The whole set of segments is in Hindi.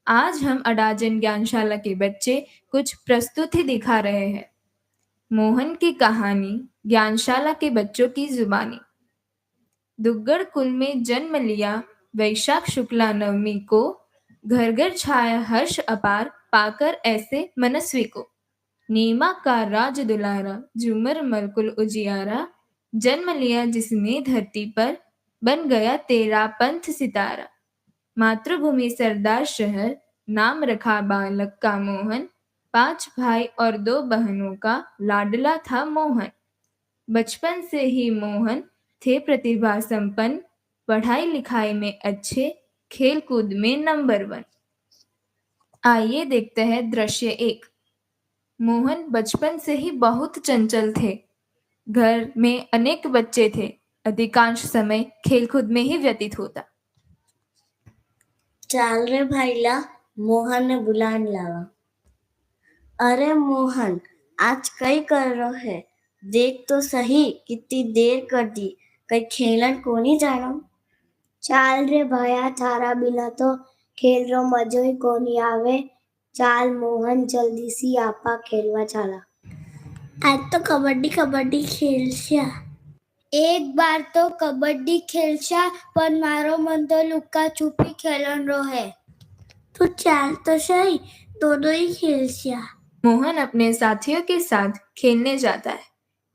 आज हम अडाजन ज्ञानशाला के बच्चे कुछ प्रस्तुति दिखा रहे हैं। मोहन की कहानी ज्ञानशाला के बच्चों की जुबानी। दुग्गड़ कुल में जन्म लिया वैशाख शुक्ला नवमी को, घर घर छाया हर्ष अपार पाकर ऐसे मनस्वी को। नीमा का राज दुलारा झूमर मलकुल उजियारा, जन्म लिया जिसने धरती पर, बन गया तेरा पंथ सितारा। मातृभूमि सरदार शहर, नाम रखा बालक का मोहन, 5 भाई और 2 बहनों का लाडला था मोहन। बचपन से ही मोहन थे प्रतिभा संपन्न, पढ़ाई लिखाई में अच्छे, खेल कूद में नंबर 1। आइए देखते हैं दृश्य 1। मोहन बचपन से ही बहुत चंचल थे। घर में अनेक बच्चे थे, अधिकांश समय खेलकूद में ही व्यतीत होता। चाल रे भाईला, मोहन ने बुलाने लगा। अरे मोहन, आज कई कर रहे है? देख तो सही, कितनी देर कर दी, कई खेलन को नहीं जानो। चाल रे भाया, थारा बिना तो खेल रो मजो ही कोनी आवे। चाल मोहन, जल्दी सी आपा खेलवा चाला। आज तो कबड्डी कबड्डी खेलशा। एक बार तो कबड्डी खेलशा, पण मारो मन तो लुक्का छुपी खेलन रो है। तो चाल तो सही, दोनों ही खेलशा। मोहन अपने साथियों के साथ खेलने जाता है।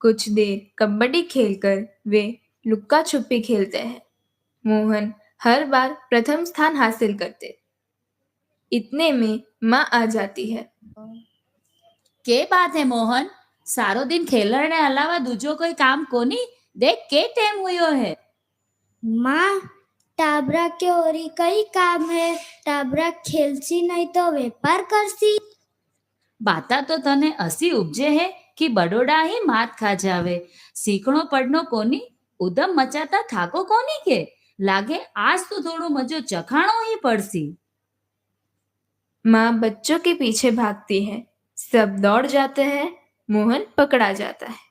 कुछ देर कबड्डी खेलकर वे लुक्का छुपी खेलते हैं। मोहन हर बार प्रथम स्थान हासिल करते। इतने में माँ आ जाती है। के बात है मोहन, सारो दिन खेलने अलावा दूजो कोई काम कोनी? देख के टाइम हुयो है। माँ, टाबरा के ओरी कई काम है। टाबरा खेलसी नहीं तो व्यापार करसी। बाता तो तने असी उपजे है कि बडोड़ा ही मात खा जावे। सीखणो पढ़नो कोनी, उदम मचाता थाको कोनी के? लागे आज तो थोड़ो मजो चखाणो ही पड़सी। माँ बच्चों के पीछे भागती है। सब दौड़ जाते हैं। मोहन पकड़ा जाता है।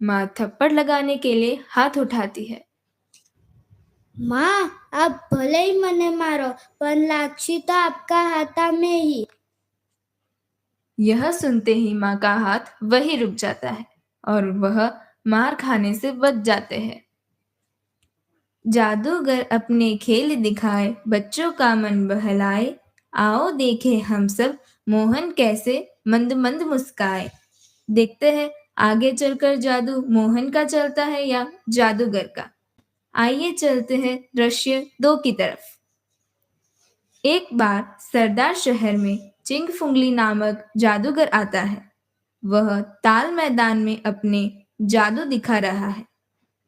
माँ थप्पड़ लगाने के लिए हाथ उठाती है। माँ, आप भले ही मने मारो, पर लाक्षी तो आपका हाथा में ही। यह सुनते ही माँ का हाथ वही रुक जाता है और वह मार खाने से बच जाते हैं। जादूगर अपने खेल दिखाए, बच्चों का मन बहलाए। आओ देखे हम सब, मोहन कैसे मंद मंद मुस्काए। देखते हैं आगे चलकर जादू मोहन का चलता है या जादूगर का। आइए चलते हैं दृश्य 2 की तरफ। एक बार सरदार शहर में चिंगफुंगली नामक जादूगर आता है। वह ताल मैदान में अपने जादू दिखा रहा है।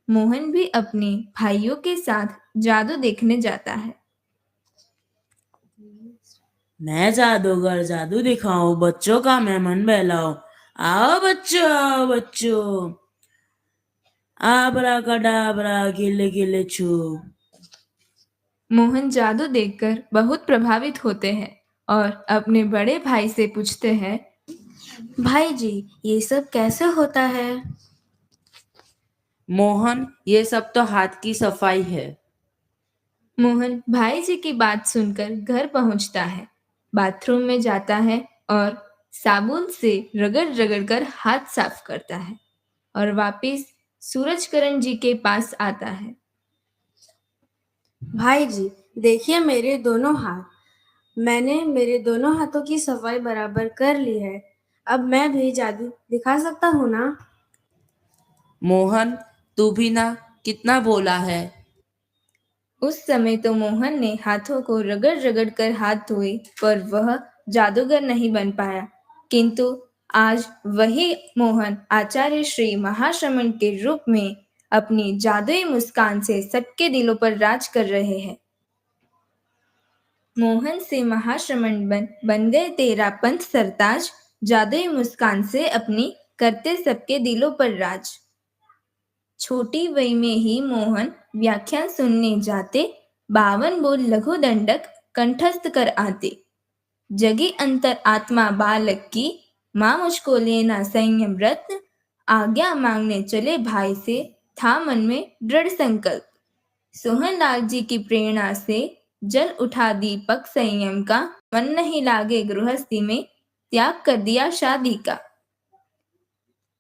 मोहन भी अपने भाइयों के साथ जादू देखने जाता है। मैं जादूगर, जादू दिखाऊं, बच्चों का मैं मन बहलाऊं। आओ बच्चों, आओ बच्चों, आबरा कडाबरा गिले गिले छू। मोहन जादू देखकर बहुत प्रभावित होते हैं और अपने बड़े भाई से पूछते हैं, भाई जी, ये सब कैसे होता है? मोहन, ये सब तो हाथ की सफाई है। मोहन भाई जी की बात सुनकर घर पहुंचता है। बाथरूम में जाता है और साबुन से रगड़ रगड़ कर हाथ साफ करता है और वापिस सूरजकरण जी के पास आता है। भाई जी, देखिए मेरे दोनों हाथ। मैंने मेरे दोनों हाथों की सफाई बराबर कर ली है। अब मैं भी जादू दिखा सकता हूँ ना? मोहन, तू भी ना कितना बोला है। उस समय तो मोहन ने हाथों को रगड़ रगड़ कर हाथ धोए, पर वह जादूगर नहीं बन पाया। किंतु आज वही मोहन आचार्य श्री महाश्रमण के रूप में अपनी जादुई मुस्कान से सबके दिलों पर राज कर रहे हैं। मोहन से महाश्रमण बन गए तेरा पंथ सरताज, जादुई मुस्कान से अपनी करते सबके दिलों पर राज। छोटी वय में ही मोहन व्याख्यान सुनने जाते, 52 बोल लघु दंडक कंठस्थ कर आते। जगी अंतर आत्मा बालक की, माँ मुझको लेना संयम व्रत। आज्ञा मांगने चले भाई से, था मन में दृढ़ संकल्प। सोहन लाल जी की प्रेरणा से जल उठा दीपक संयम का, मन नहीं लागे गृहस्थी में, त्याग कर दिया शादी का।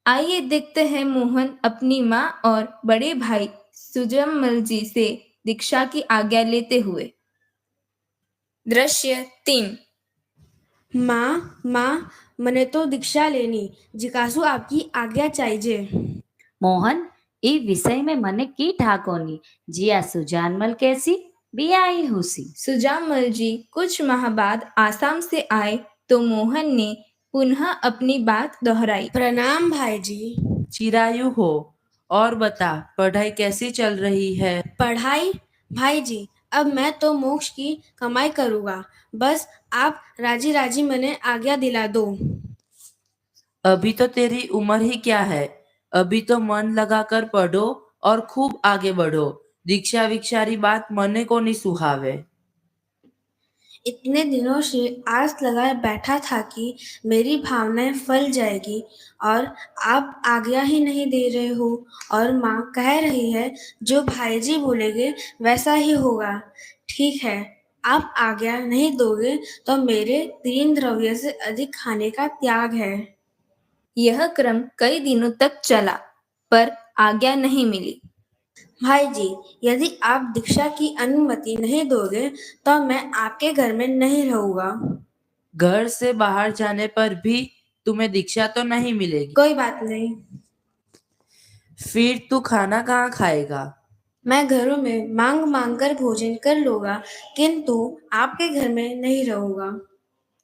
आइए देखते हैं मोहन अपनी माँ और बड़े भाई सुजमल जी से दीक्षा की आज्ञा लेते हुए। दृश्य 3। माँ મને તો દીક્ષા લેની जिज्ञासु आपकी आज्ञा चाहिए। मोहन ई विषय में मने की ठाकोनी जिया सुजानमल कैसी भी आई हुसी। सुजामल जी कुछ माह बाद आसाम से आए तो मोहन ने पुनः अपनी बात दोहराई। प्रणाम भाई जी। चिरायु हो। और बता, पढ़ाई कैसी चल रही है? पढ़ाई भाई जी, अब मैं तो मोक्ष की कमाई करूँगा, बस आप राजी राजी मैंने आज्ञा दिला दो। अभी तो तेरी उम्र ही क्या है? अभी तो मन लगाकर पढ़ो और खूब आगे बढ़ो। दीक्षा विक्षारी बात मने को नहीं सुहावे। इतने दिनों से आस लगाए बैठा था कि मेरी भावनाएं फल जाएगी और आप आज्ञा ही नहीं दे रहे हो। और माँ कह रही है जो भाईजी बोलेंगे वैसा ही होगा। ठीक है, आप आज्ञा नहीं दोगे तो मेरे 3 द्रव्य से अधिक खाने का त्याग है। यह क्रम कई दिनों तक चला पर आज्ञा नहीं मिली। भाई जी, यदि आप दीक्षा की अनुमति नहीं दोगे तो मैं आपके घर में नहीं रहूंगा। घर से बाहर जाने पर भी तुम्हें दीक्षा तो नहीं मिलेगी। कोई बात नहीं, फिर तू खाना कहाँ खाएगा? मैं घरों में मांग मांग कर भोजन कर लूंगा, किंतु आपके घर में नहीं रहूंगा।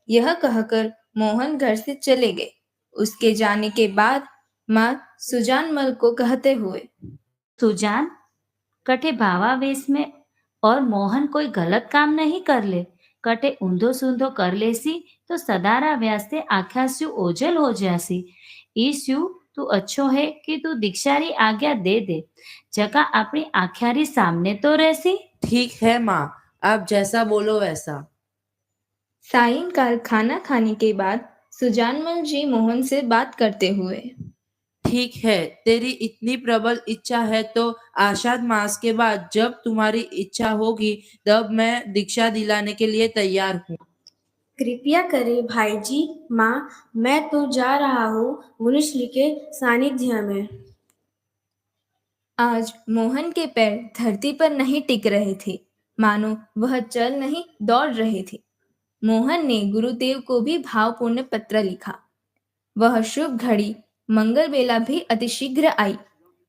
यह कहकर मोहन घर से चले गए। उसके जाने के बाद माँ सुजानमल को कहते हुए, सुजान कटे भावावेश में और मोहन कोई गलत काम नहीं कर ले, कटे ऊंधो सूंधो कर लेसी तो सदारा व्यास्ते आख्यास्यु ओझल हो जासी। ईस्यु तू अच्छो है कि तू दीक्षारी आज्ञा दे दे, जगह अपनी आख्यारी सामने तो रहसी। ठीक है माँ, आप जैसा बोलो वैसा। सायंकाल खाना खाने के बाद सुजानमल जी मोहन से बात करते हुए, ठीक है, तेरी इतनी प्रबल इच्छा है तो आषाढ़ मास के बाद जब तुम्हारी इच्छा होगी तब मैं दीक्षा दिलाने के लिए तैयार हूँ। कृपया करें भाई जी। माँ, मैं तो जा रहा हूँ मुनिश्री के सानिध्य में। आज मोहन के पैर धरती पर नहीं टिक रहे थे, मानो वह चल नहीं दौड़ रहे थे। मोहन ने गुरुदेव को भी भावपूर्ण पत्र लिखा। वह शुभ घड़ी मंगल बेला भी अतिशीघ्र आई।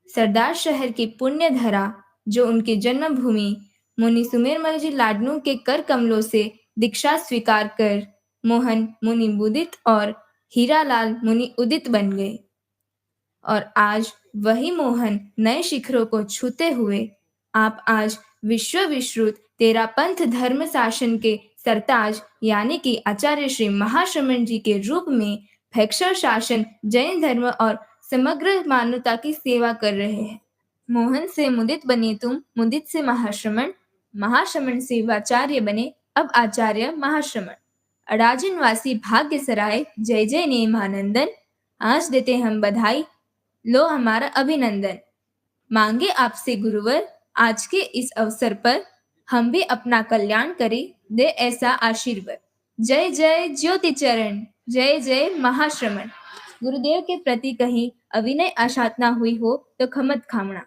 सरदार शहर की पुण्य धरा जो उनकी जन्मभूमि मुनि सुमेरमल जी लाडनू के कर कमलों से दीक्षा स्वीकार कर मोहन मुनि मुदित और हीरालाल मुनि उदित बन गए। और आज वही मोहन नए शिखरों को छूते हुए आप आज विश्व विश्रुत तेरा पंथ धर्म शासन के सरताज यानी कि आचार्य श्री महाश्रमण जी के रूप में भैक्षर शासन जैन धर्म और समग्र मानवता की सेवा कर रहे हैं। मोहन से मुदित बने तुम, मुदित से महाश्रमण, महाश्रमण से आचार्य बने अब आचार्य महाश्रमण। अडाजनवासी भाग्य सराय जय जय नेमानंदन, आज देते हम बधाई, लो हमारा अभिनंदन। मांगे आपसे गुरुवर आज के इस अवसर पर हम भी अपना कल्याण करें, दे ऐसा आशीर्वाद। जय जय ज्योति चरण, जय जय महाश्रमण। गुरुदेव के प्रति कहीं अविनय आशातना हुई हो तो खमत खामना।